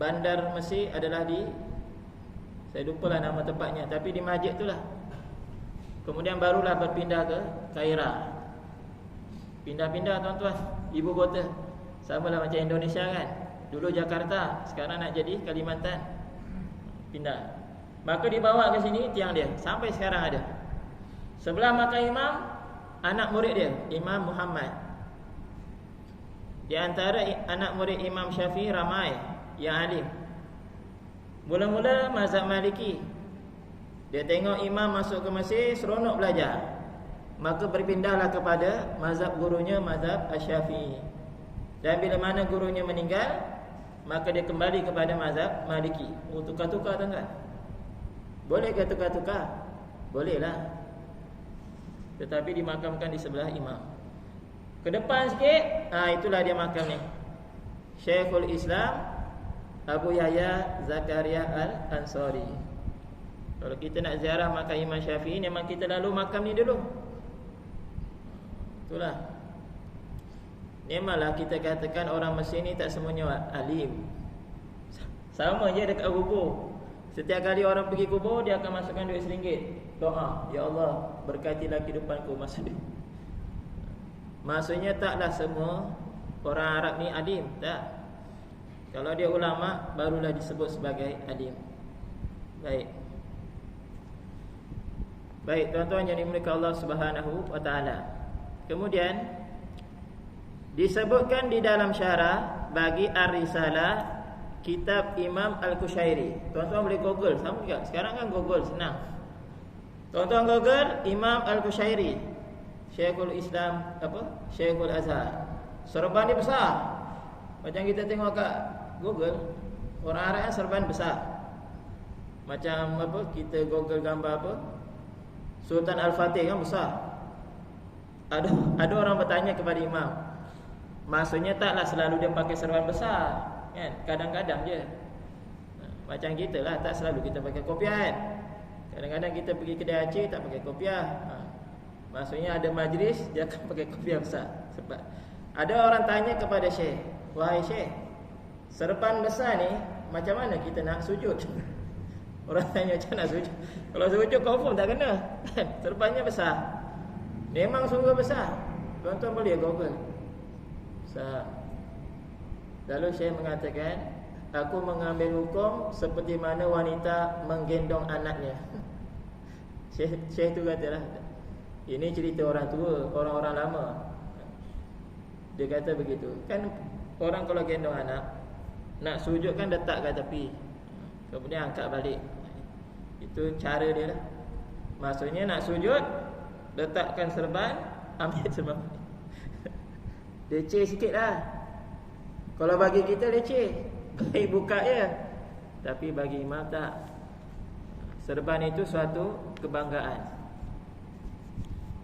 bandar Mesir adalah di, saya lupalah nama tempatnya, tapi di masjid itulah. Kemudian barulah berpindah ke Kaira. Pindah-pindah tuan-tuan, ibu kota. Sama lah macam Indonesia kan. Dulu Jakarta, sekarang nak jadi Kalimantan. Pindah. Maka dibawa ke sini tiang dia, sampai sekarang ada. Sebelah makam imam, anak murid dia, Imam Muhammad. Di antara anak murid Imam Syafi'i ramai yang alim. Mula-mula mazhab Maliki. Dia tengok imam masuk ke Mesir, seronok belajar. Maka berpindahlah kepada mazhab gurunya, mazhab Asy-Syafi'i. Dan bila mana gurunya meninggal, maka dia kembali kepada mazhab Maliki. Oh, tukar-tukar tuan-tuan. Boleh ke tukar-tukar? Bolehlah. Tetapi dimakamkan di sebelah imam. Ke depan sikit, itulah dia makam ni. Syekhul Islam Abu Yahya Zakaria Al-Ansari. Kalau kita nak ziarah makam Imam Syafi'i, memang kita lalu makam ni dulu. Itulah. Memanglah kita katakan orang Mesir ni tak semuanya alim. Sama je dekat kubur. Setiap kali orang pergi kubur, dia akan masukkan duit RM1. Doa, ya Allah, berkatilah kehidupanku masa ni. Maksudnya taklah semua orang Arab ni alim, tak. Kalau dia ulama, barulah disebut sebagai alim. Baik. Baik, tuan-tuan yang dimuliakan Allah Subhanahu wa taala. Kemudian disebutkan di dalam syarah bagi Ar-Risalah kitab Imam Al-Qushairi. Tuan-tuan boleh Google, sama juga. Sekarang kan Google senang. Tuan-tuan Google Imam Al-Qushairi, Syekhul Islam Syekhul Azhar. Serban dia besar. Macam kita tengok kat Google, orang Arab kan serban besar. Macam kita Google gambar Sultan Al-Fatih kan besar. Ada orang bertanya kepada imam, maksudnya taklah selalu dia pakai serban besar kan? Kadang-kadang je. Macam kita lah, tak selalu kita pakai kopiah kan? Kadang-kadang kita pergi kedai Aceh tak pakai kopiah. Maksudnya ada majlis, dia akan pakai kopiah besar. Sebab ada orang tanya kepada Syekh, wahai Syekh, serban besar ni macam mana kita nak sujud? Orang tanya macam nak sujud. Kalau sujud confirm tak kena. Serbannya besar. Memang sungguh besar. Tuan-tuan boleh Google. Besar. Lalu Syekh mengatakan, aku mengambil hukum seperti mana wanita menggendong anaknya. Syekh tu katalah, ini cerita orang tua, orang-orang lama. Dia kata begitu. Kan orang kalau gendong anak, nak sujud kan letak kat tepi, kemudian angkat balik. Itu cara dia lah. Maksudnya nak sujud, letakkan serban, ambil serban. Leceh sikit lah. Kalau bagi kita leceh, baik buka je. Tapi bagi imam tak. Serban itu suatu kebanggaan.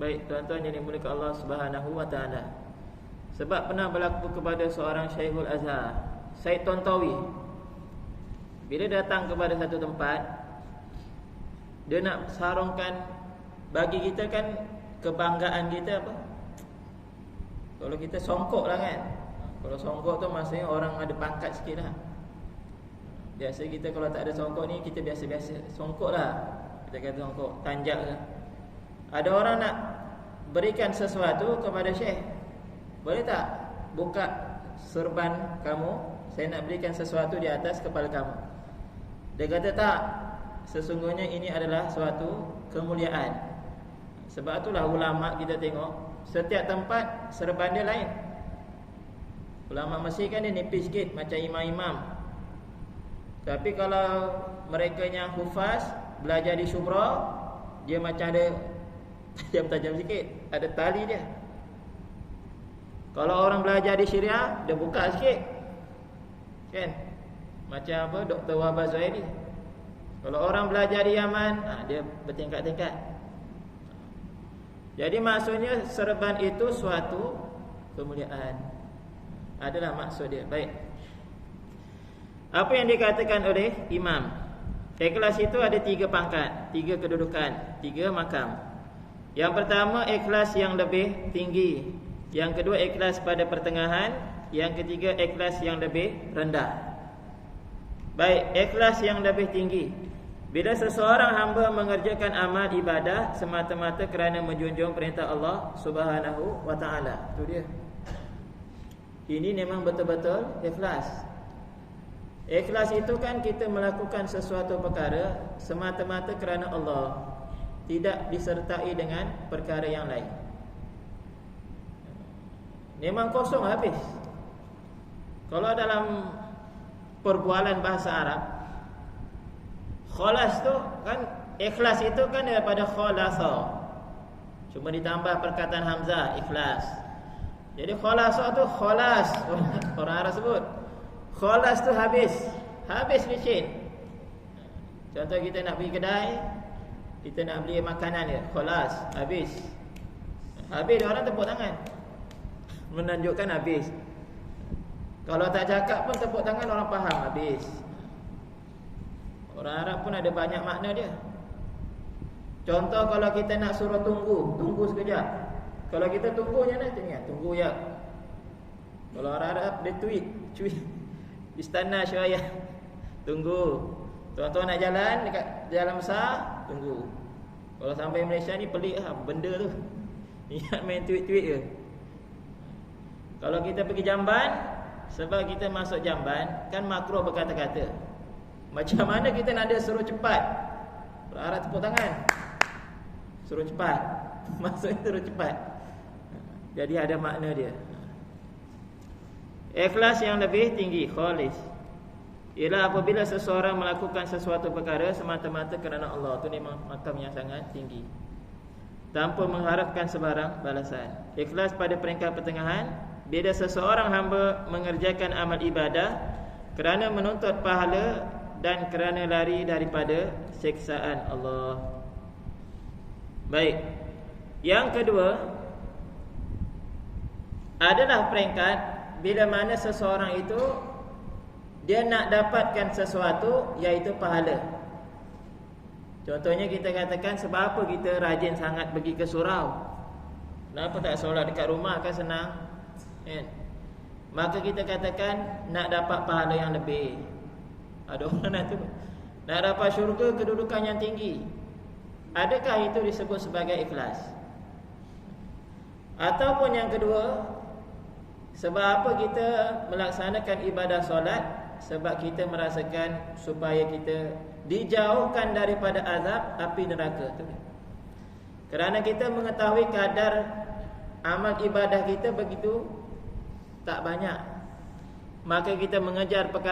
Baik tuan-tuan yang dimuliakan Allah Subhanahu wa taala. Sebab pernah berlaku kepada seorang Syekhul Azhar, Said Tontowi. Bila datang kepada satu tempat, dia nak sarungkan, bagi kita kan kebanggaan kita apa? Kalau kita songkok lah kan. Kalau songkok tu maksudnya orang ada pangkat sikit lah. Biasa kita kalau tak ada songkok ni, kita biasa-biasa songkok lah. Kita kata songkok, tanjak lah. Ada orang nak berikan sesuatu kepada Syekh, boleh tak buka serban kamu, saya nak berikan sesuatu di atas kepala kamu. Dia kata tak, sesungguhnya ini adalah suatu kemuliaan. Sebab itulah ulama kita tengok setiap tempat serban dia lain. Ulama Mesir kan dia nipis sikit macam imam-imam. Tapi kalau mereka yang hufaz belajar di Syubra, dia macam ada tajam-tajam sikit, ada tali dia. Kalau orang belajar di Syria, dia buka sikit, kan? Macam apa Dr. Wahbah Zuhairi. Kalau orang belajar di Yaman, dia bertingkat-tingkat. Jadi maksudnya serban itu suatu kemuliaan. Adalah maksud dia. Baik. Apa yang dikatakan oleh imam? Ikhlas itu ada 3 pangkat, 3 kedudukan, 3 makam. Yang pertama ikhlas yang lebih tinggi. Yang kedua ikhlas pada pertengahan. Yang ketiga ikhlas yang lebih rendah. Baik, ikhlas yang lebih tinggi. Bila seseorang hamba mengerjakan amal ibadah semata-mata kerana menjunjung perintah Allah Subhanahu wa taala. Itu dia. Ini memang betul-betul ikhlas. Ikhlas itu kan kita melakukan sesuatu perkara semata-mata kerana Allah, tidak disertai dengan perkara yang lain. Memang kosong habis. Kalau dalam perbualan bahasa Arab, khalas tu kan, ikhlas itu kan daripada khalasa, cuma ditambah perkataan hamzah, ikhlas. Jadi khalasa tu khalas, orang Arab sebut khalas tu habis licin. Contoh kita nak pergi kedai, kita nak beli makanan dia, khalas, habis orang tepuk tangan, menunjukkan habis. Kalau tak cakap pun tepuk tangan, orang faham habis. Orang Arab pun ada banyak makna dia. Contoh kalau kita nak suruh tunggu sekejap. Kalau kita tunggu je nak tunggu ya. Kalau orang Arab dia tweet istana syuraya, tunggu. Tuan-tuan nak jalan dekat jalan besar, tunggu. Kalau sampai Malaysia ni pelik lah benda tu. Ingat main tweet je. Kalau kita pergi jamban, sebab kita masuk jamban kan makruh berkata-kata. Macam mana kita nak ada suruh cepat? Arab tepuk tangan, suruh cepat. Maksudnya suruh cepat. Jadi ada makna dia. Ikhlas yang lebih tinggi, khalis, ialah apabila seseorang melakukan sesuatu perkara semata-mata kerana Allah. Itu memang makam yang sangat tinggi, tanpa mengharapkan sebarang balasan. Ikhlas pada peringkat pertengahan, bila seseorang hamba mengerjakan amal ibadah kerana menuntut pahala dan kerana lari daripada siksaan Allah. Baik. Yang kedua adalah peringkat bila mana seseorang itu dia nak dapatkan sesuatu, iaitu pahala. Contohnya kita katakan, sebab apa kita rajin sangat pergi ke surau? Kenapa tak solat dekat rumah kan senang? Maka kita katakan nak dapat pahala yang lebih. Ada orang nak dapat syurga, kedudukan yang tinggi. Adakah itu disebut sebagai ikhlas? Ataupun yang kedua, sebab apa kita melaksanakan ibadah solat? Sebab kita merasakan supaya kita dijauhkan daripada azab api neraka. Kerana kita mengetahui kadar amal ibadah kita begitu tak banyak, maka kita mengejar perkara